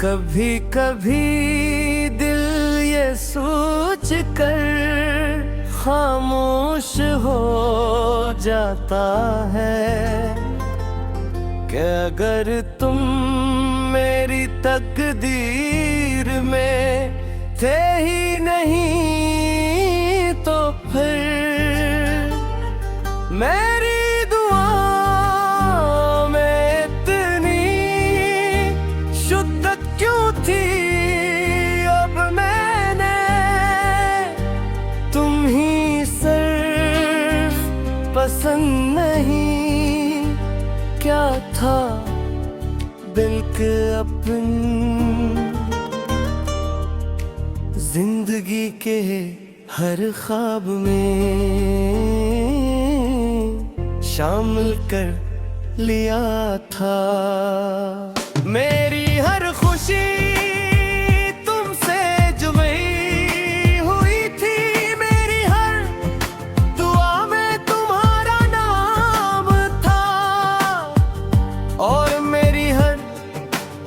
कभी कभी दिल ये सोच कर खामोश हो जाता है कि अगर तुम मेरी तकदीर में थे ही नहीं तो फिर मेरी दुआ में इतनी शुद्दत क्यों थी। अब मैंने तुम ही सिर्फ पसंद नहीं, क्या था दिल के अपन। जिंदगी के हर ख्वाब में शामिल कर लिया था। मेरी हर खुशी तुमसे जुड़ी हुई थी, मेरी हर दुआ में तुम्हारा नाम था, और मेरी हर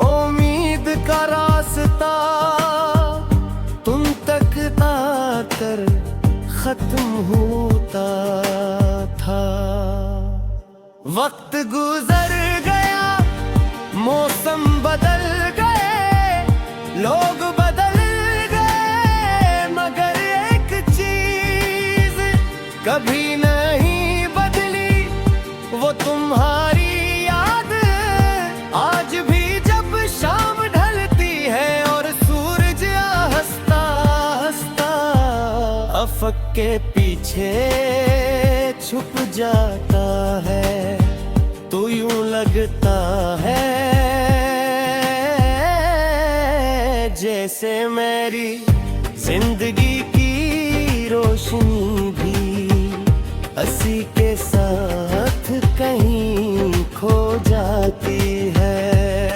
उम्मीद का रास्ता तुम तक आकर खत्म होता था। वक्त गुजर गया, मौसम बदल गए, लोग बदल गए, मगर एक चीज कभी नहीं बदली, वो तुम्हारी याद। आज भी जब शाम ढलती है और सूरज हंसता हंसता अफक के पीछे छुप जाता है, तो यूं लगता है जैसे मेरी जिंदगी की रोशनी भी हंसी के साथ कहीं खो जाती है।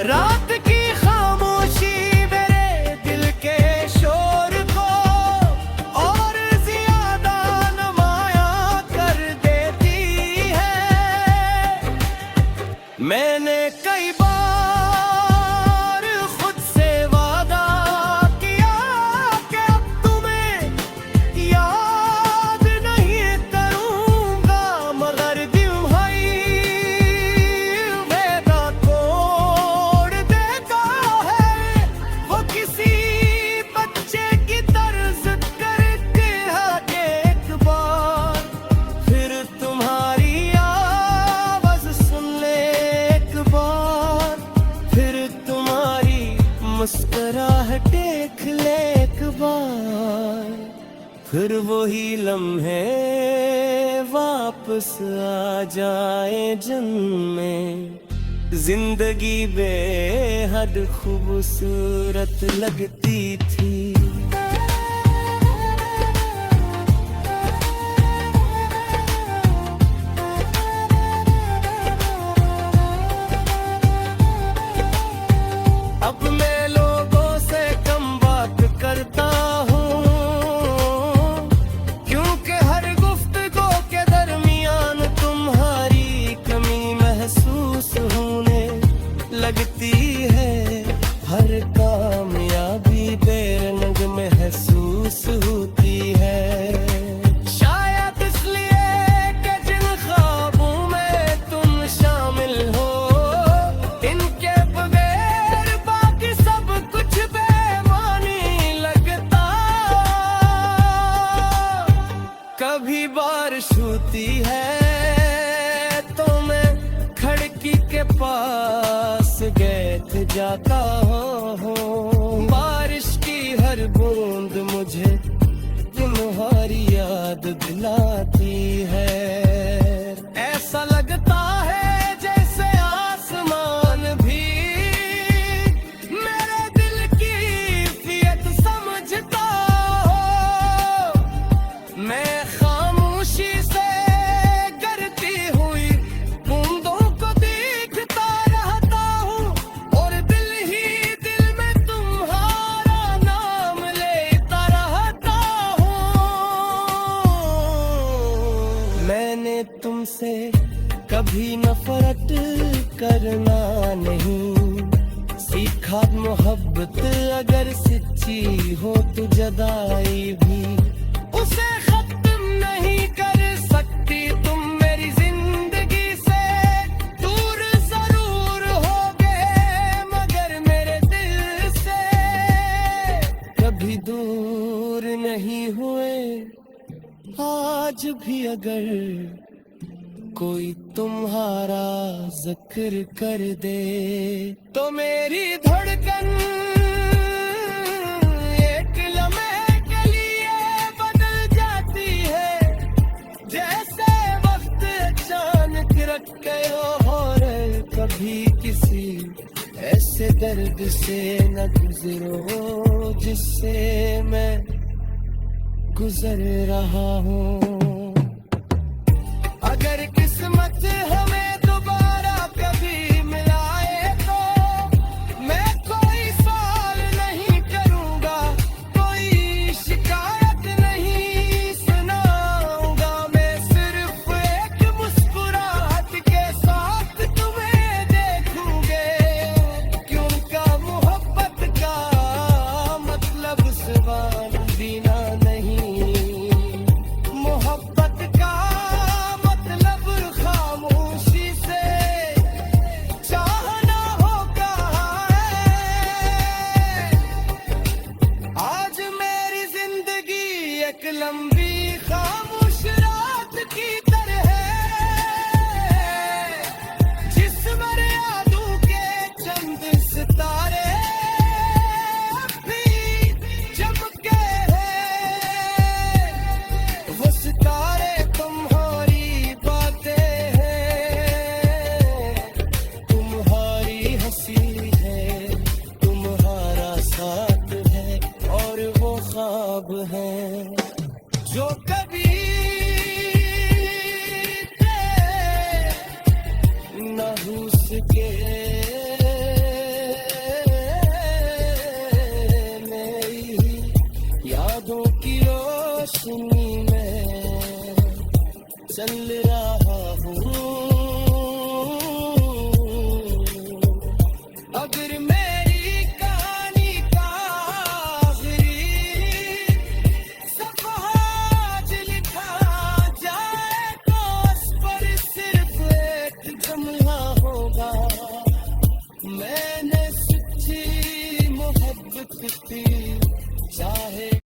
रात की खामोशी मेरे दिल के शोर को और ज्यादा नुमाया कर देती है। मैंने कई बार खुद से वादा किया कि अब तुम्हें याद नहीं करूंगा, मगर दिल भाई वादा तोड़ देता है। वो किसी बच्चे की तर्ज करके आगे एक बार फिर तुम्हारी आवाज सुन ले, एक बार फिर तुम्हारी मुस्कुराहट देख ले, एक बार फिर वही लम्हे वापस आ जाए जिनमें जिंदगी बेहद खूबसूरत लगती थी। अब मैं लोगों से कम बात करता हूँ, क्योंकि हर गुफ्तगू के दरमियान तुम्हारी कमी महसूस होने लगती है। हर कामयाबी बेरंग महसूस होती है। शायद इसलिए कि जिन ख्वाबों में तुम शामिल हो, इनके बगैर बाकी सब कुछ बेमानी लगता। कभी बारिश होती है तो मैं खिड़की के पास बैठ जाता हूँ। बारिश की हर बूंद मुझे तुम्हारी याद दिलाती है। ऐसा लगता है जैसे आसमान भी मेरे दिल की फियत समझता हो। मैं खामोशी से गिरती हुई बूंदों को देखता रहता हूँ, और दिल ही दिल में तुम्हारा नाम लेता रहता हूँ। मैंने मोहब्बत अगर सच्ची हो तो जुदाई भी उसे खत्म नहीं कर सकती तुम मेरी जिंदगी से दूर जरूर होगे मगर मेरे दिल से कभी दूर नहीं हुए आज भी अगर कोई तुम्हारा जिक्र कर दे तो मेरी धड़कन एक लम्हे के लिए बदल जाती है जैसे वक्त अचानक रख गए और कभी किसी ऐसे दर्द से न गुजरो जिससे मैं गुजर रहा हूँ। अगर किस्मत हमें दोबारा कभी मिलाए तो मैं कोई सवाल नहीं करूंगा कोई शिकायत नहीं सुनाऊंगा मैं सिर्फ एक मुस्कुराहट के साथ तुम्हें देखूंगे क्योंकि मोहब्बत का मतलब सिर्फ जीना नहीं मोहब्बत का एक लंबी खामोश रात की तरह है जिसमें यादों के चंद सितारे भी चमके हैं वो सितारे तुम्हारी बातें हैं तुम्हारी हंसी है तुम्हारा साथ है और वो ख्वाब है जो कभी न हो सके मेरी यादों की रोशनी में चल रहा हूँ।